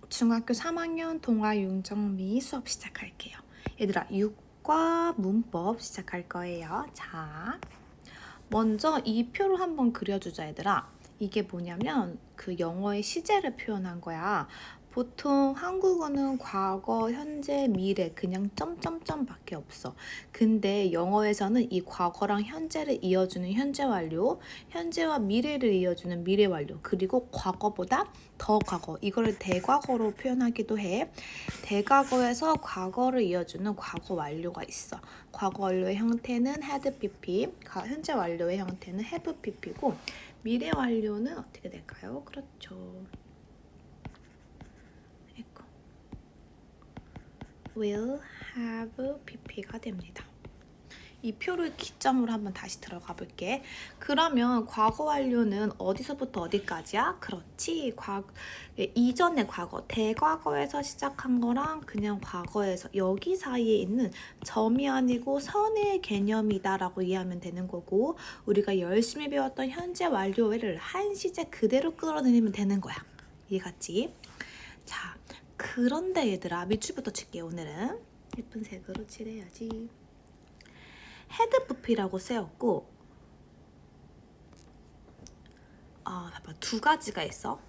중학교 3학년 동아 융정미 수업 시작할게요. 얘들아, 육과 문법 시작할 거예요. 자, 먼저 이 표를 한번 그려주자, 얘들아. 이게 뭐냐면 그 영어의 시제를 표현한 거야. 보통 한국어는 과거, 현재, 미래 그냥 점점점밖에 없어. 근데 영어에서는 이 과거랑 현재를 이어주는 현재 완료, 현재와 미래를 이어주는 미래 완료, 그리고 과거보다 더 과거, 이거를 대과거로 표현하기도 해. 대과거에서 과거를 이어주는 과거 완료가 있어. 과거 완료의 형태는 had pp, 현재 완료의 형태는 have pp고, 미래 완료는 어떻게 될까요? 그렇죠. 이거 will have pp가 됩니다. 이 표를 기점으로 한번 다시 들어가 볼게. 그러면 과거 완료는 어디서부터 어디까지야? 그렇지. 이전의 과거, 대과거에서 시작한 거랑 그냥 과거에서 여기 사이에 있는 점이 아니고 선의 개념이다라고 이해하면 되는 거고, 우리가 열심히 배웠던 현재 완료를 한 시제 그대로 끌어내리면 되는 거야. 이해갔지? 자, 그런데 얘들아, 밑줄부터 칠게. 오늘은 예쁜 색으로 칠해야지. 헤드 부피라고 쓰였고, 봐봐, 두 가지가 있어.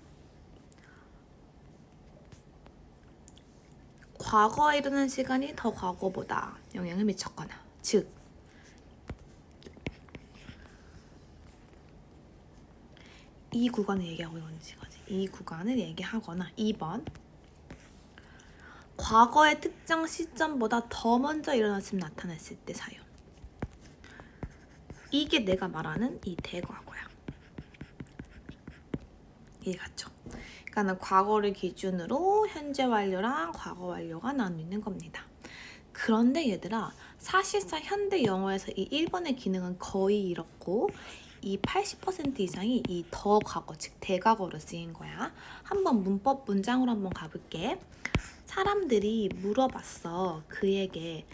과거에 이르는 시간이 더 과거보다 영향을 미쳤거나, 즉 이 구간을 얘기하고 있는 거지. 이 구간을 얘기하거나, 2번 과거의 특정 시점보다 더 먼저 일어났음을 나타냈을 때 사용. 이게 내가 말하는 이 대과거야. 이해갔죠? 그러니까 과거를 기준으로 현재 완료랑 과거 완료가 나뉘는 겁니다. 그런데 얘들아, 사실상 현대 영어에서 이 1번의 기능은 거의 잃었고, 이 80% 이상이 이 더 과거, 즉 대과거로 쓰인 거야. 한번 문법 문장으로 한번 가볼게. 사람들이 물어봤어. 그에게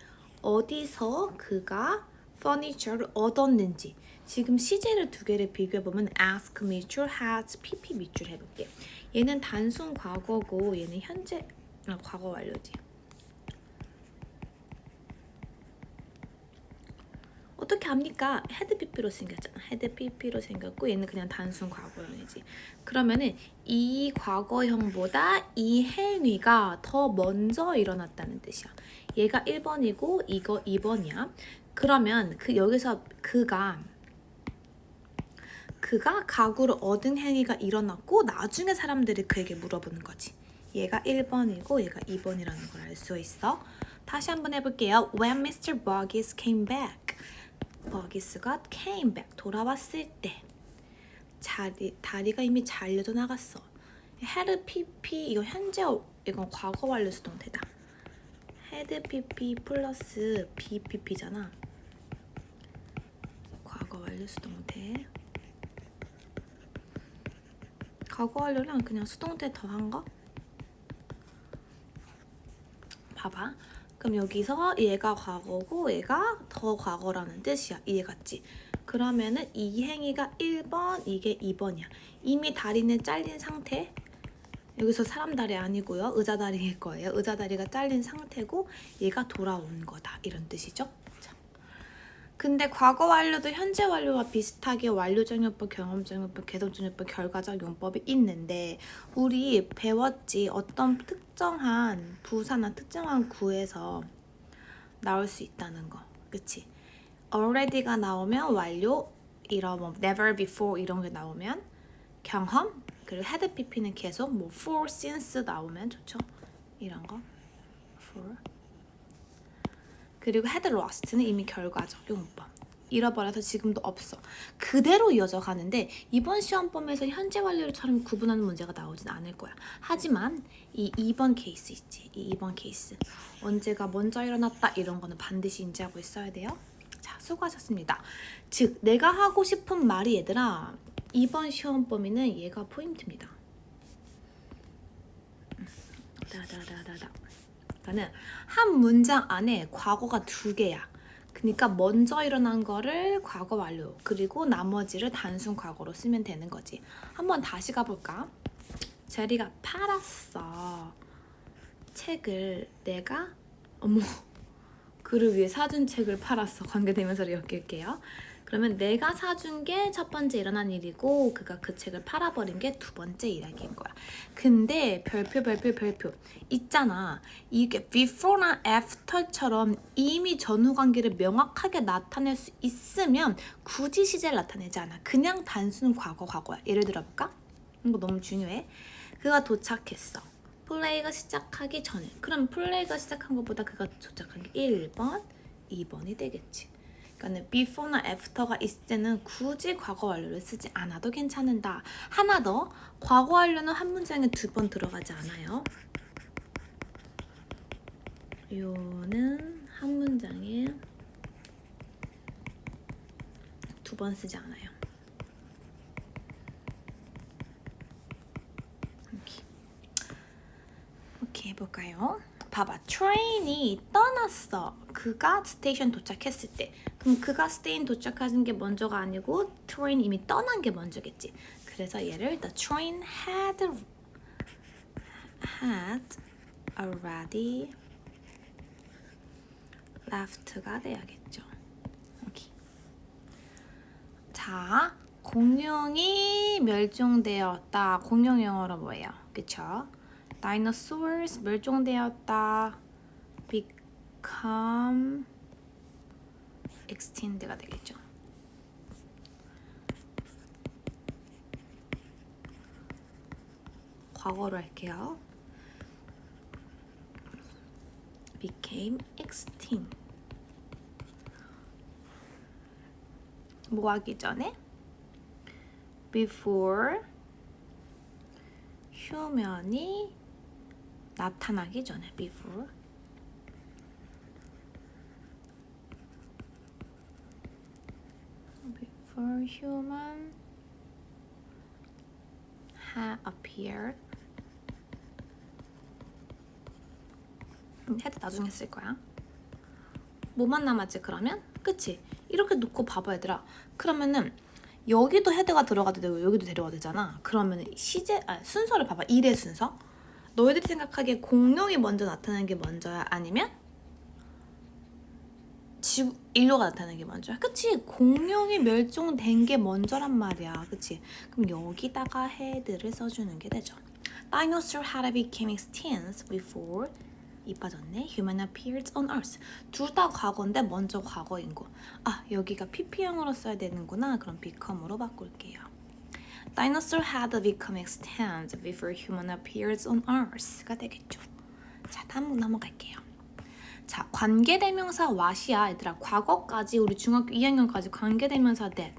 어디서 그가 furniture를 얻었는지. 지금 시제를 두 개를 비교해보면 ask 밑줄, has pp 밑줄 해볼게. 얘는 단순 과거고 얘는 현재 과거 완료지. 어떻게 합니까? 헤드 pp로 생겼잖아. 헤드 pp로 생겼고 얘는 그냥 단순 과거형이지. 그러면은 이 과거형보다 이 행위가 더 먼저 일어났다는 뜻이야. 얘가 1번이고 이거 2번이야. 그러면 여기서 그가 가구를 얻은 행위가 일어났고 나중에 사람들이 그에게 물어보는 거지. 얘가 1번이고 얘가 2번이라는 걸 알 수 있어. 다시 한번 해볼게요. When Mr. Boggis came back. 버기스가 came back, 돌아왔을 때 다리가 이미 잘려져 나갔어. had pp, 이거 현재, 이건 과거 완료 수동태다. had pp 플러스 bpp잖아. 과거 완료 수동태. 과거 완료랑 그냥 수동태 더한 거? 봐봐. 그럼 여기서 얘가 과거고 얘가 더 과거라는 뜻이야. 이해갔지? 그러면은 이 행위가 1번, 이게 2번이야. 이미 다리는 잘린 상태. 여기서 사람 다리 아니고요. 의자 다리일 거예요. 의자 다리가 잘린 상태고 얘가 돌아온 거다. 이런 뜻이죠? 자. 근데 과거 완료도 현재 완료와 비슷하게 완료정용법, 경험정용법, 계속정용법, 결과적 용법이 있는데 우리 배웠지. 어떤 특정한 부사나 특정한 구에서 나올 수 있다는 거. 그치? already가 나오면 완료, 이런 뭐 never before 이런 게 나오면 경험, 그리고 had pp는 계속 뭐 for, since 나오면 좋죠. 이런 거. for. 그리고 had lost는 이미 결과적 용법. 잃어버려서 지금도 없어. 그대로 이어져 가는데 이번 시험범에서 현재 완료처럼 구분하는 문제가 나오진 않을 거야. 하지만 이 2번 케이스 있지. 이 2번 케이스. 언제가 먼저 일어났다 이런 거는 반드시 인지하고 있어야 돼요. 자, 수고하셨습니다. 즉, 내가 하고 싶은 말이 얘들아, 이번 시험 범위는 얘가 포인트입니다. 그러니까는 한 문장 안에 과거가 두 개야. 그러니까 먼저 일어난 거를 과거 완료, 그리고 나머지를 단순 과거로 쓰면 되는 거지. 한번 다시 가볼까? 제리가 팔았어. 책을 내가 어머 그를 위해 사준 책을 팔았어. 관계대명사를 엮일게요. 그러면 내가 사준 게 첫 번째 일어난 일이고 그가 그 책을 팔아버린 게 두 번째 이야기인 거야. 근데 별표 있잖아. 이게 before나 after처럼 이미 전후 관계를 명확하게 나타낼 수 있으면 굳이 시제를 나타내지 않아. 그냥 단순 과거야. 예를 들어볼까? 이거 너무 중요해. 그가 도착했어. 플레이가 시작하기 전에. 그럼 플레이가 시작한 것보다 그가 도착한 게 1번, 2번이 되겠지. 그러니까 before나 after가 있을 때는 굳이 과거 완료를 쓰지 않아도 괜찮은다. 하나 더, 과거 완료는 한 문장에 2번 들어가지 않아요. 요는 한 문장에 2번 쓰지 않아요. 이렇게 해볼까요? 봐봐, 트레인이 떠났어. 그가 스테이션 도착했을 때. 그럼 그가 스테이션 도착하는 게 먼저가 아니고 트레인 이미 떠난 게 먼저겠지. 그래서 얘를 the train had already left가 돼야겠죠. 여기. 자, 공룡이 멸종되었다. 공룡 영어로 뭐예요? 그쵸? Dinosaurs 멸종되었다. Become extinct가 되겠죠. 과거로 할게요. Became extinct. 뭐 하기 전에? Before human이 나타나기 전에. Before human had appeared. had 나중에 쓸 거야. 뭐만 남았지 그러면? 그치? 이렇게 놓고 봐봐 얘들아. 그러면은 여기도 헤드가 들어가도 되고 여기도 데려가도 되잖아. 그러면 순서를 봐봐. 일의 순서. 너희들이 생각하기에 공룡이 먼저 나타나는 게 먼저야? 아니면 인류가 나타나는 게 먼저야? 그치? 공룡이 멸종된 게 먼저란 말이야. 그치? 그럼 여기다가 헤드를 써주는 게 되죠. Dinosaur had become extinct before 이 빠졌네. Human appeared on Earth. 둘 다 과거인데 먼저 과거인 거. 아, 여기가 PP형으로 써야 되는구나. 그럼 become으로 바꿀게요. Dinosaur had become extinct before human appeared on Earth가 되겠죠. 자, 다음 넘어갈게요. 자, 관계대명사 what이야. 얘들아, 과거까지 우리 중학교 2학년까지 관계대명사 that,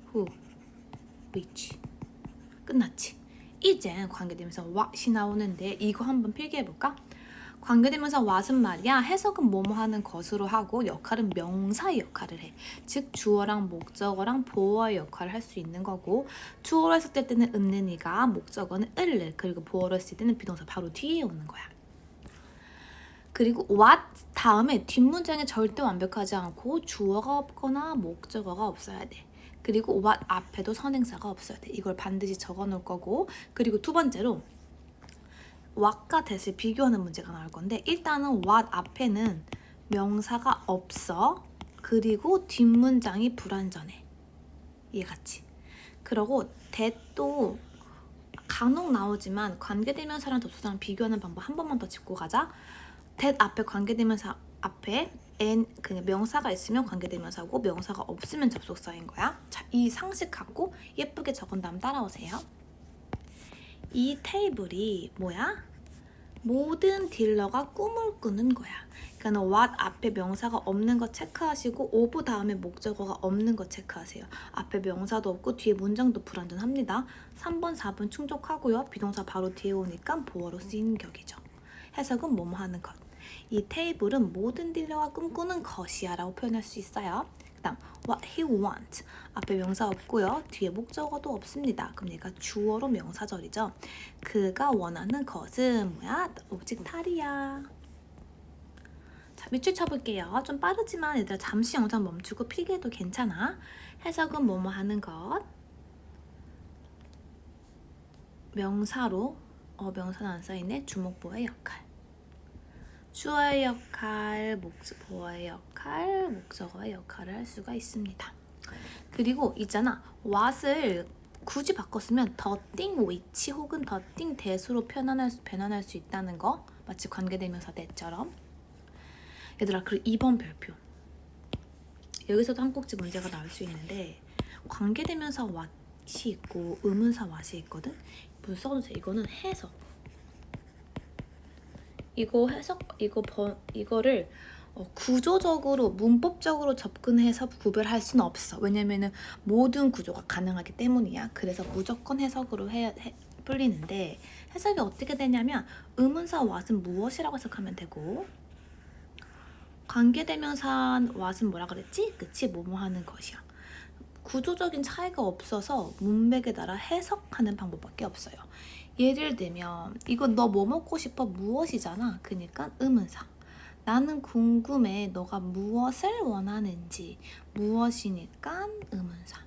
who, which 끝났지. 이젠 관계대명사 what이 나오는데 이거 한번 필기해볼까? 관계대명사 what은 말이야. 해석은 뭐뭐 하는 것으로 하고 역할은 명사의 역할을 해. 즉 주어랑 목적어랑 보어의 역할을 할 수 있는 거고 주어로 했을 때는 은는이가 목적어는 을을 그리고 보어로 했을 때는 비동사 바로 뒤에 오는 거야. 그리고 what 다음에 뒷문장에 절대 완벽하지 않고 주어가 없거나 목적어가 없어야 돼. 그리고 what 앞에도 선행사가 없어야 돼. 이걸 반드시 적어 놓을 거고 그리고 두 번째로 what과 that을 비교하는 문제가 나올 건데 일단은 what 앞에는 명사가 없어. 그리고 뒷문장이 불완전해. 이해갔지? 그리고 that도 간혹 나오지만 관계대명사랑 접속사랑 비교하는 방법 한 번만 더 짚고 가자. that 앞에 관계대명사 앞에 그냥 명사가 있으면 관계대명사고 명사가 없으면 접속사인 거야. 자, 이 상식 갖고 예쁘게 적은 다음 따라오세요. 이 테이블이 뭐야? 모든 딜러가 꿈을 꾸는 거야. 그러니까 what 앞에 명사가 없는 거 체크하시고 of 다음에 목적어가 없는 거 체크하세요. 앞에 명사도 없고 뒤에 문장도 불완전합니다. 3번, 4번 충족하고요. 비동사 바로 뒤에 오니까 보어로 쓰이는 격이죠. 해석은 뭐뭐 하는 것. 이 테이블은 모든 딜러가 꿈꾸는 것이야 라고 표현할 수 있어요. 그 다음 what he wants 앞에 명사 없고요. 뒤에 목적어도 없습니다. 그럼 얘가 주어로 명사절이죠. 그가 원하는 것은 뭐야? 오직 탈이야. 자, 밑줄 쳐볼게요. 좀 빠르지만 얘들아 잠시 영상 멈추고 필기해도 괜찮아. 해석은 뭐뭐 하는 것. 명사로 명사는 안 써있네. 주목보의 역할. 주어의 역할, 보어의 역할, 목적어의 역할을 할 수가 있습니다. 그리고 있잖아. what을 굳이 바꿨으면 the thing which 혹은 the thing that으로 변환할 수 있다는 거. 마치 관계대명사 that처럼. 얘들아, 그리고 2번 별표. 여기서도 한 꼭지 문제가 나올 수 있는데 관계대명사 what이 있고 의문사 what이 있거든. 무슨 써도 돼. 이거는 해석. 이거를 구조적으로 문법적으로 접근해서 구별할 수는 없어. 왜냐면은 모든 구조가 가능하기 때문이야. 그래서 무조건 해석으로 풀리는데 해석이 어떻게 되냐면 의문사 what은 무엇이라고 해석하면 되고 관계대명사 what은 뭐라 그랬지? 그치? 뭐뭐 하는 것이야. 구조적인 차이가 없어서 문맥에 따라 해석하는 방법밖에 없어요. 예를 들면 이건 너 뭐 먹고 싶어 무엇이잖아. 그러니까 의문사. 나는 궁금해 너가 무엇을 원하는지. 무엇이니까 의문사.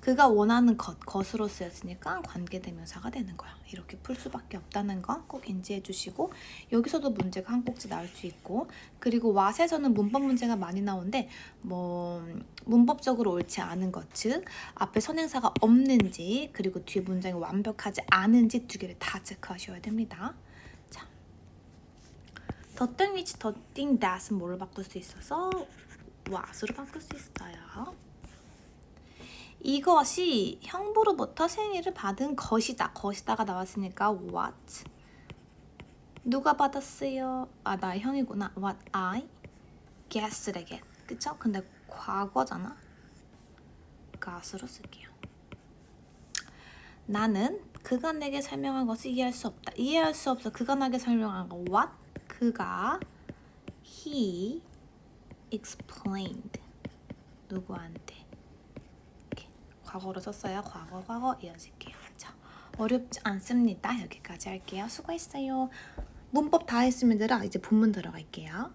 그가 원하는 것으로 쓰였으니까 관계대명사가 되는 거야. 이렇게 풀 수밖에 없다는 거 꼭 인지해 주시고 여기서도 문제가 한 꼭지 나올 수 있고 그리고 what에서는 문법 문제가 많이 나오는데 문법적으로 옳지 않은 것 즉 앞에 선행사가 없는지 그리고 뒤에 문장이 완벽하지 않은지 두 개를 다 체크하셔야 됩니다. 자, the thing which, the thing that은 뭐로 바꿀 수 있어서 what으로 바꿀 수 있어요. 이것이 형부로부터 생일을 받은 것이다. 것이다가 나왔으니까 what? 누가 받았어요? 아, 나의 형이구나. What I get을 get. 그쵸? 근데 과거잖아. got으로 쓸게요. 나는 그가 내게 설명한 것을 이해할 수 없다. 이해할 수 없어. 그가 나에게 설명한 거 what? 그가 he explained. 누구한테? 과거로 썼어요. 과거 이어질게요. 자, 어렵지 않습니다. 여기까지 할게요. 수고했어요. 문법 다 했으면 이제 본문 들어갈게요.